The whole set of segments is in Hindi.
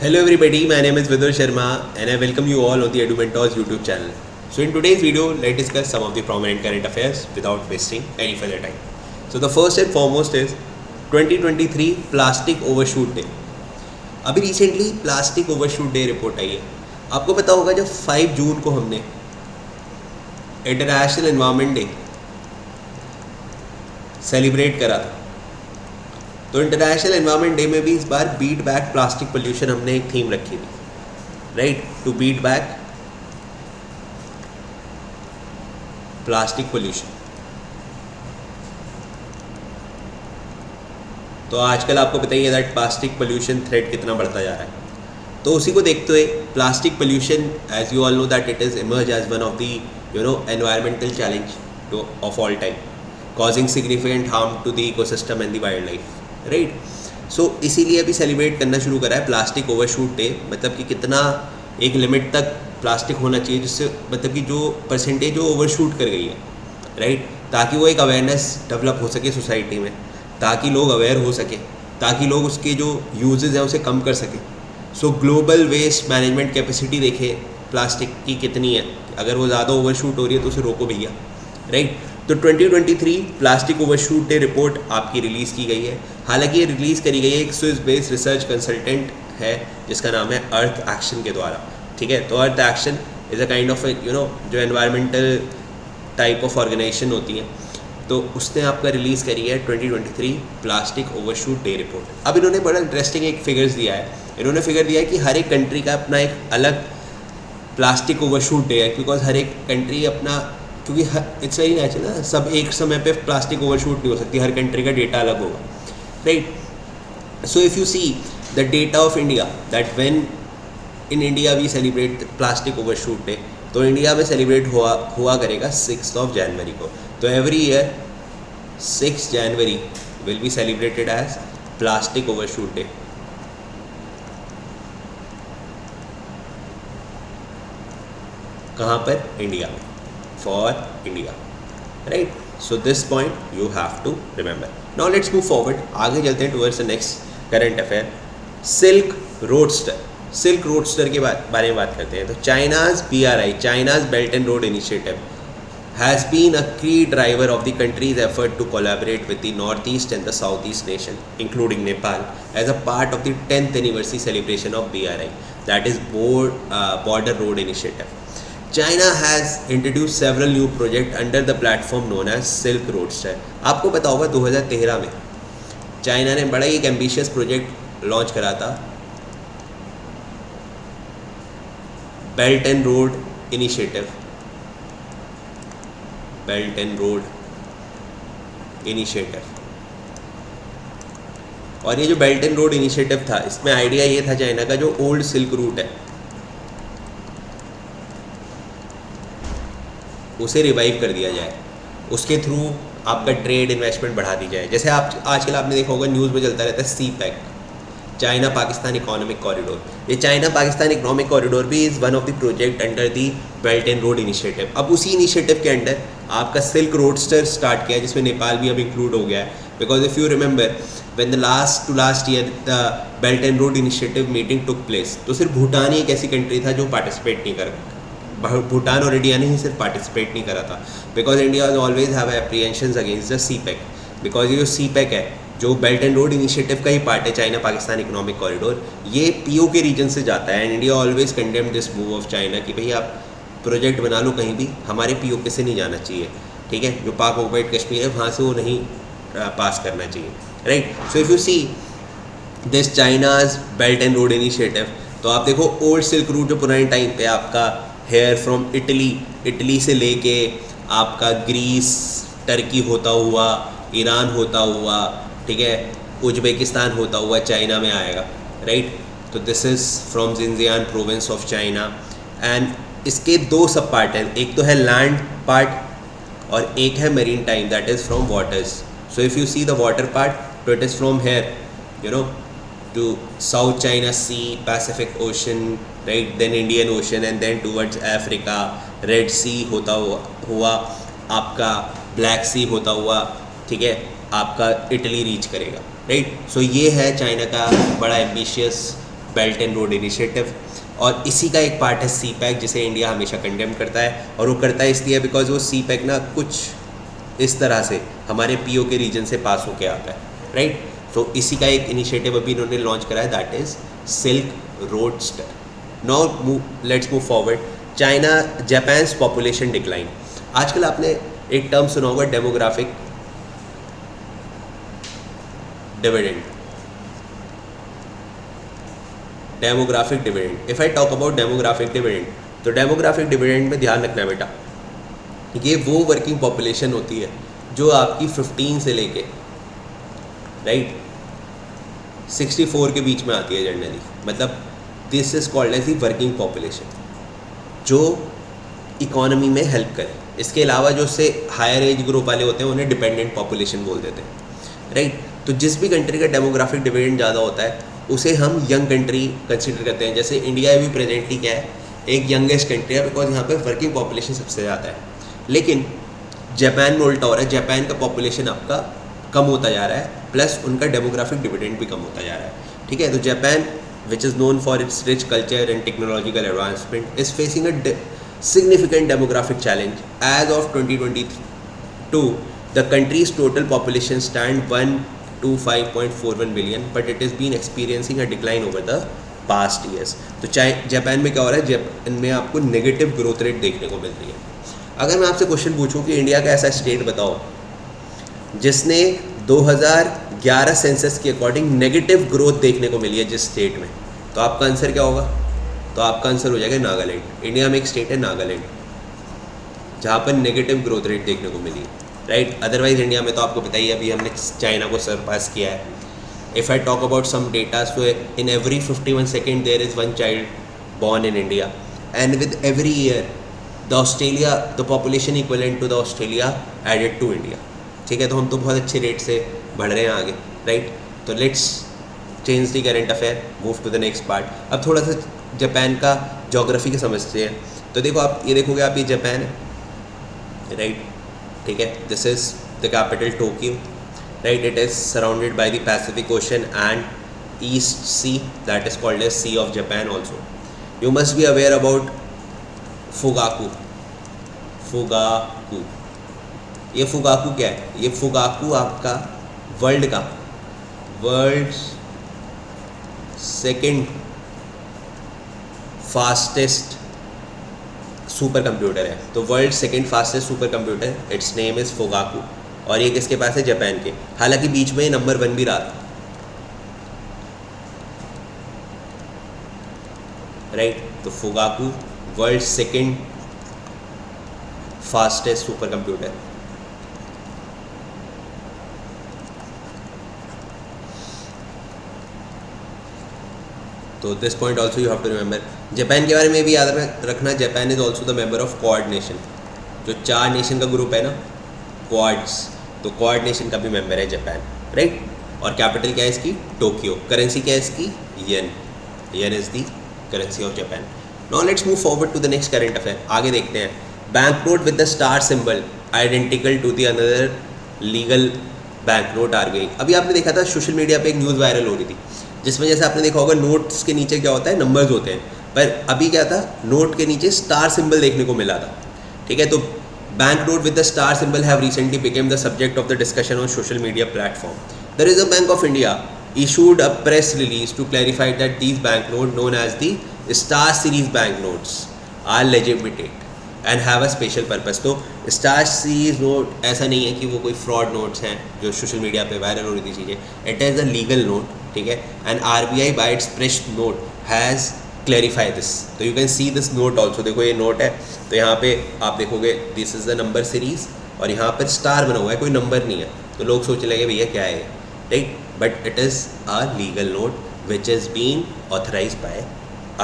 Hello everybody, my name is Vidur Sharma and I welcome you all on the EduMentors YouTube channel. So in today's video, let's discuss some of the prominent current affairs without wasting any further time. So the first and foremost is 2023 Plastic Overshoot Day. अभी recently plastic overshoot day report आई है. आपको पता होगा जब 5 जून को हमने इंटरनेशनल एनवायरनमेंट डे सेलिब्रेट करा था, तो इंटरनेशनल एनवायरनमेंट डे में भी इस बार बीट बैक प्लास्टिक पोल्यूशन हमने एक थीम रखी थी, right, to beat back plastic pollution. तो आजकल आपको पता ही है दैट प्लास्टिक पोल्यूशन थ्रेट कितना बढ़ता जा रहा है. तो उसी को देखते हुए plastic pollution, as you all know that it is emerge as one of the environmental challenge of all time, causing significant harm to the ecosystem and the wildlife, right? So इसीलिए अभी सेलिब्रेट करना शुरू करा है प्लास्टिक ओवरशूट डे. मतलब कि कितना एक लिमिट तक प्लास्टिक होना चाहिए जिससे मतलब कि जो परसेंटेज वो ओवरशूट कर गई है, राइट, ताकि वो एक अवेयरनेस डेवलप हो सके सोसाइटी में, ताकि लोग अवेयर हो सके, ताकि लोग उसके जो यूजेस हैं उसे कम कर सकें. So global waste management capacity देखें प्लास्टिक की कितनी है. अगर वो ज़्यादा ओवरशूट हो रही है तो उसे रोको भैया, राइट. तो 2023 प्लास्टिक ओवरशूट डे रिपोर्ट आपकी रिलीज़ की गई है. हालांकि ये रिलीज़ करी गई है एक स्विस बेस्ड रिसर्च कंसल्टेंट है जिसका नाम है अर्थ एक्शन के द्वारा, ठीक है. तो Earth Action is a kind of जो एनवायरमेंटल टाइप ऑफ ऑर्गेनाइजेशन होती है, तो उसने आपका रिलीज़ करी है 2023 प्लास्टिक ओवरशूट डे रिपोर्ट. अब इन्होंने बड़ा इंटरेस्टिंग एक फिगर्स दिया है. इन्होंने फिगर दिया है कि हर एक कंट्री का अपना एक अलग प्लास्टिक ओवरशूट डे है, बिकॉज हर एक कंट्री अपना, क्योंकि इट्स वेरी नेचुरल ना, सब एक समय पे प्लास्टिक ओवरशूट नहीं हो सकती, हर कंट्री का डेटा अलग होगा, right. So if you see the data of India that when in India we celebrate plastic overshoot day, तो इंडिया में सेलिब्रेट हुआ करेगा 6 जनवरी को. तो every year 6 January will be celebrated as plastic overshoot day. कहाँ पर? इंडिया में, for India, right? So this point you have to remember. Now let's move forward. आगे चलते हैं towards the next current affair. Silk Roadster. Silk Roadster के बारे में बात करते हैं. तो China's BRI, China's Belt and Road Initiative, has been a key driver of the country's effort to collaborate with the Northeast and the Southeast nation, including Nepal, as a part of the 10th anniversary celebration of BRI, that is Border Road Initiative. China has introduced several new projects under the platform known as Silk Roadster. आपको पता होगा 2013 में चाइना ने बड़ा एक एम्बिशियस प्रोजेक्ट लॉन्च करा था, belt and road initiative. Belt and road initiative. और ये जो बेल्ट एंड रोड इनिशिएटिव था, इसमें आइडिया ये था चाइना का जो ओल्ड सिल्क रूट है उसे रिवाइव कर दिया जाए, उसके थ्रू आपका ट्रेड इन्वेस्टमेंट बढ़ा दी जाए. जैसे आप आजकल आपने देखा होगा न्यूज़ में चलता रहता है CPEC, China Pakistan economic corridor. ये चाइना पाकिस्तान इकोनॉमिक कॉरिडोर भी is one of the project under the belt and road initiative. अब उसी इनिशिएटिव के अंडर आपका सिल्क रोडस्टर स्टार्ट किया जिसमें नेपाल भी अब इंक्लूड हो गया है. Because if you remember when the last year the belt and road initiative meeting took place, तो सिर्फ भूटान ही एक ऐसी कंट्री था जो पार्टिसिपेट नहीं कर, भूटान और इंडिया ने ही सिर्फ पार्टिसिपेट नहीं करा था. Because India always have apprehensions against the CPEC, because ये जो CPEC है जो बेल्ट एंड रोड इनिशिएटिव का ही पार्ट है, चाइना पाकिस्तान इकोनॉमिक कॉरिडोर, ये PO के रीजन से जाता है. And India always condemn this move of China कि भाई आप प्रोजेक्ट बना लो कहीं भी, हमारे PO से नहीं जाना चाहिए, ठीक है. जो पाक ऑक्युपाइड कश्मीर है वहाँ से वो नहीं पास करना चाहिए, right. So if you see this China's belt and road initiative, तो आप देखो ओल्ड सिल्क रूट जो पुराने टाइम पे आपका हेयर फ्रॉम इटली से लेके आपका ग्रीस, टर्की होता हुआ, ईरान होता हुआ, ठीक है, उज्बेकिस्तान होता हुआ चाइना में आएगा, राइट. तो this is from Xinjiang province of China. And इसके 2 सब पार्ट हैं, एक तो है लैंड पार्ट और एक है maritime, that is from waters. So if you see the water part, तो it is from here to South China Sea, Pacific Ocean, right, then Indian Ocean and then towards Africa, Red Sea होता हुआ आपका Black Sea होता हुआ, ठीक है, आपका इटली रीच करेगा, राइट. सो ये है चाइना का बड़ा ambitious belt and road initiative, और इसी का एक पार्ट है सी पैक, जिसे इंडिया हमेशा कंडेम करता है, और वो करता है इसलिए बिकॉज वो सी पैक ना कुछ इस तरह से हमारे पीओ के रीजन से पास होके आता है, राइट। तो इसी का एक इनिशिएटिव अभी इन्होंने लॉन्च करा है, that is silk roadster. Now let's move forward. China Japan's population decline. आजकल आपने एक टर्म सुना होगा, demographic dividend. Demographic dividend, if I talk about demographic dividend, तो डेमोग्राफिक डिविडेंड में ध्यान रखना है बेटा, ये वो वर्किंग पॉपुलेशन होती है जो आपकी 15 से लेके राइट 64 के बीच में आती है जनरली, मतलब this is called as the working population, जो इकोनॉमी में हेल्प करे। इसके अलावा जो उससे हायर एज ग्रुप वाले होते हैं उन्हें डिपेंडेंट पॉपुलेशन बोल देते हैं, राइट। तो जिस भी कंट्री का डेमोग्राफिक डिविडेंड ज़्यादा होता है उसे हम यंग कंट्री कंसिडर करते हैं। जैसे इंडिया भी प्रेजेंटली क्या है, एक यंगेस्ट कंट्री है, बिकॉज यहाँ पे वर्किंग पॉपुलेशन सबसे ज़्यादा है। लेकिन जापान में उल्टा हो रहा है, जापान का पॉपुलेशन आपका कम होता जा रहा है, प्लस उनका डेमोग्राफिक डिविडेंड भी कम होता जा रहा है, ठीक है। तो Japan which is known for its rich culture and technological advancement is facing a significant demographic challenge. As of 2022, the country's total population stand 125.41 billion, but it has been experiencing a decline over the past years. तो जापान में क्या हो रहा है, जापान में आपको नेगेटिव ग्रोथ रेट देखने को मिल रही है। अगर मैं आपसे क्वेश्चन पूछूं कि इंडिया का ऐसा स्टेट बताओ जिसने 2011 सेंसस के अकॉर्डिंग नेगेटिव ग्रोथ देखने को मिली है जिस स्टेट में, तो आपका आंसर क्या होगा? तो आपका आंसर हो जाएगा नागालैंड। इंडिया में एक स्टेट है नागालैंड जहाँ पर नेगेटिव ग्रोथ रेट देखने को मिली है, राइट। अदरवाइज इंडिया में तो आपको पता ही है, अभी हमने चाइना को सरपास किया है। If I talk about some data, so in every 51 second there is one child born in India, and with every year the population equivalent to the Australia added to India, ठीक है। तो हम तो बहुत अच्छे रेट से बढ़ रहे हैं आगे, राइट। तो let's change the current affair, move to the next part. अब थोड़ा सा जापान का जोग्राफी के समझते हैं। तो देखो, आप ये देखोगे, आप ये जापान है, राइट, ठीक है। This is the capital Tokyo, right. It is surrounded by the Pacific Ocean and East Sea, that is called as Sea of Japan also. You must be aware about Fugaku. ये फुगाकू क्या है? ये फुगाकू आपका world second fastest super computer है। तो world second fastest super computer, its name is Fugaku, और ये किसके पास है? जापान के। हालांकि बीच में नंबर 1 भी रहा था, राइट। तो Fugaku world second fastest super computer. तो this point also you have to remember. Japan के बारे में भी याद रखना, Japan is also the member of Quad nation. जो 4 नेशन का ग्रुप है ना, क्वाड्स, तो क्वाड नेशन का भी मेंबर है जापान, राइट। और कैपिटल क्या है इसकी? टोक्यो। करेंसी क्या है इसकी? Yen. Yen is the currency of Japan. Now let's move forward to the next current affair. आगे देखते हैं। Bank note with the star symbol identical to the another legal bank note are going. अभी आपने देखा था सोशल मीडिया पे एक न्यूज़ वायरल हो रही थी, जिसमें जैसे आपने देखा होगा नोट्स के नीचे क्या होता है? नंबर्स होते हैं, पर अभी क्या था, नोट के नीचे स्टार सिंबल देखने को मिला था, ठीक है। तो bank note with the star symbol have recently became the subject of the discussion on social media platform. The reserve bank of India issued a press release to clarify that these banknotes known as the Star Series banknotes are legitimate and have a special purpose। तो स्टार सीरीज नोट ऐसा नहीं है कि वो कोई फ्रॉड नोट्स हैं जो सोशल मीडिया पे वायरल हो रही थी चीज़ें। It is a legal note, ठीक है। And RBI by its press note has clarify this. तो you can see this note also. देखो ये नोट है, तो यहाँ पे आप देखोगे this is the number series, और यहाँ पर स्टार बना हुआ है, कोई नंबर नहीं है। तो लोग सोच लेंगे भैया क्या है, right. But it is a legal note which is been authorise by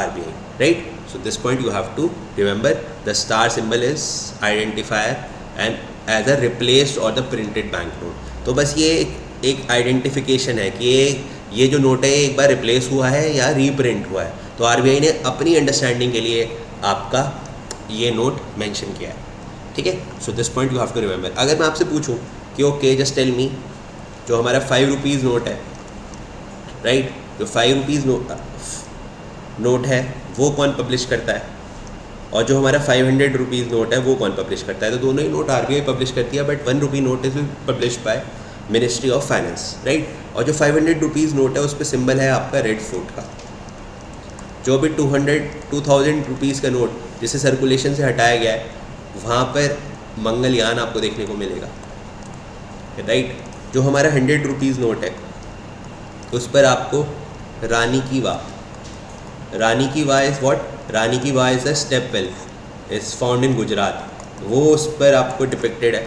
RBI, right? So this point you have to remember, the star symbol is identifier and as a replaced or the printed banknote। तो बस ये एक आइडेंटिफिकेशन है कि ये जो नोट है एक बार रिप्लेस हुआ है या रीप्रिंट हुआ है। तो RBI ने अपनी अंडरस्टैंडिंग के लिए आपका ये नोट मेंशन किया है, ठीक है। So this point you have to remember. अगर मैं आपसे पूछूं कि ओके जस्ट टेल मी, जो हमारा 5 रुपीज़ नोट है, राइट, जो 5 रुपीज़ नोट नोट है वो कौन पब्लिश करता है, और जो हमारा 500 रुपीज़ नोट है वो कौन पब्लिश करता है। तो दोनों ही नोट आरबीआई पब्लिश करती है, but 1 rupee note is publish by ministry of finance, right. और जो 500 रुपीज़ नोट है उस पर सिंबल है आपका रेड फोर्ट का। जो भी 2000 रुपीज़ का नोट जिसे सर्कुलेशन से हटाया गया है वहाँ पर मंगलयान आपको देखने को मिलेगा, राइट। जो हमारा 100 रुपीज़ नोट है उस पर आपको रानी की वाह इज़ व्हाट, रानी की वाह is a step well, is found in Gujarat, वो उस पर आपको डिपिक्टेड है।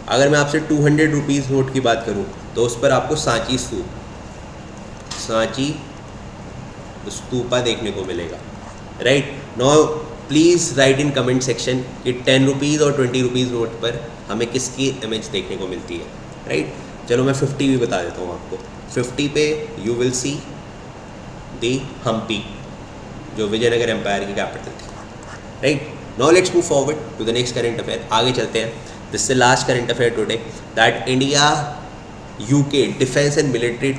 अगर मैं आपसे 200 रुपीज़ नोट की बात करूं तो उस पर आपको सांची स्तूपा देखने को मिलेगा, right. Now please write in comment section कि 10 रुपीज़ और 20 रुपीज़ नोट पर हमें किसकी इमेज देखने को मिलती है, राइट। चलो मैं 50 भी बता देता हूँ आपको। 50 पे you will see the Hampi, जो विजयनगर एम्पायर की कैपिटल थी, right. Now let's move forward to the next current affair. आगे चलते हैं। This is the last current affair today, that India UK defence and military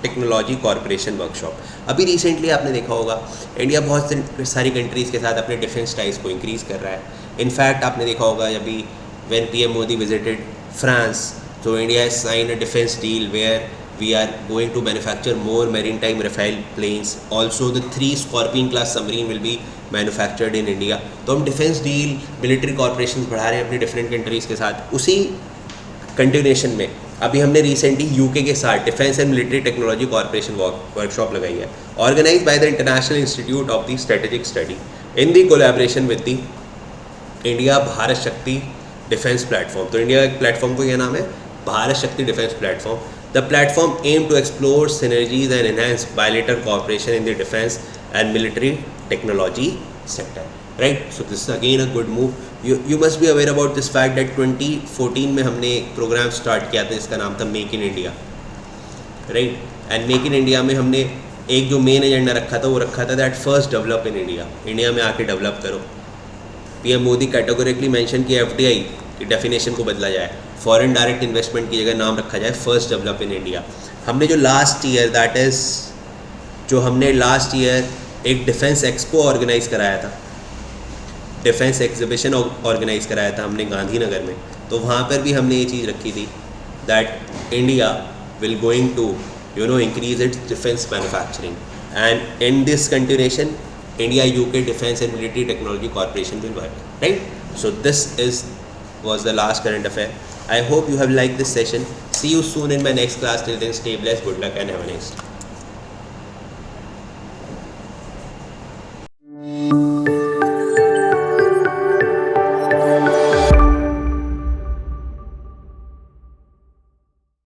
technology corporation workshop. अभी रिसेंटली आपने देखा होगा इंडिया बहुत सारी कंट्रीज़ के साथ अपने डिफेंस टाइज को इंक्रीज़ कर रहा है। इनफैक्ट आपने देखा होगा अभी when PM Modi visited France, so India has signed a defense deal where we are going to manufacture more maritime Rafale planes. Also the 3 Scorpion class submarine will be manufactured in India. तो हम डिफेंस डील मिलिट्री कॉर्पोरेशन बढ़ा रहे हैं अपनी डिफरेंट कंट्रीज़ के साथ। उसी कंटिन्यूएशन में अभी हमने रिसेंटली यूके के साथ defence and military technology corporation workshop लगाई है, organise by the international institute of the strategic study in the collaboration with the India Bharat Shakti defence platform. तो इंडिया के प्लेटफॉर्म को क्या नाम है, Bharat Shakti defence platform. The platform aim to explore synergies and enhance bilateral cooperation in the defense and military technology sector, right? So this is again a good move. You must be aware about this fact that 2014 में हमने एक प्रोग्राम स्टार्ट किया था जिसका नाम था make in India, right. And make in India में हमने एक जो मेन एजेंडा रखा था वो रखा था that first develop in India, India में आके डेवलप करो। पीएम मोदी कैटेगोरिकली मेंशन कि एफडीआई की डेफिनेशन को बदला जाए, फॉरेन डायरेक्ट इन्वेस्टमेंट की जगह नाम रखा जाए फर्स्ट डेवलप इन इंडिया। हमने जो लास्ट ईयर एक डिफेंस एक्सपो ऑर्गेनाइज़ कराया था, डिफेंस एग्जीबिशन ऑर्गेनाइज कराया था हमने गांधीनगर में, तो वहाँ पर भी हमने ये चीज़ रखी थी that India will going to increase its defence manufacturing, and in this continuation India UK Defence and Military Technology Corporation will work, right? So this was the last current affair. I hope you have liked this session. See you soon in my next class. Till then, stay blessed, good luck, and have a nice day.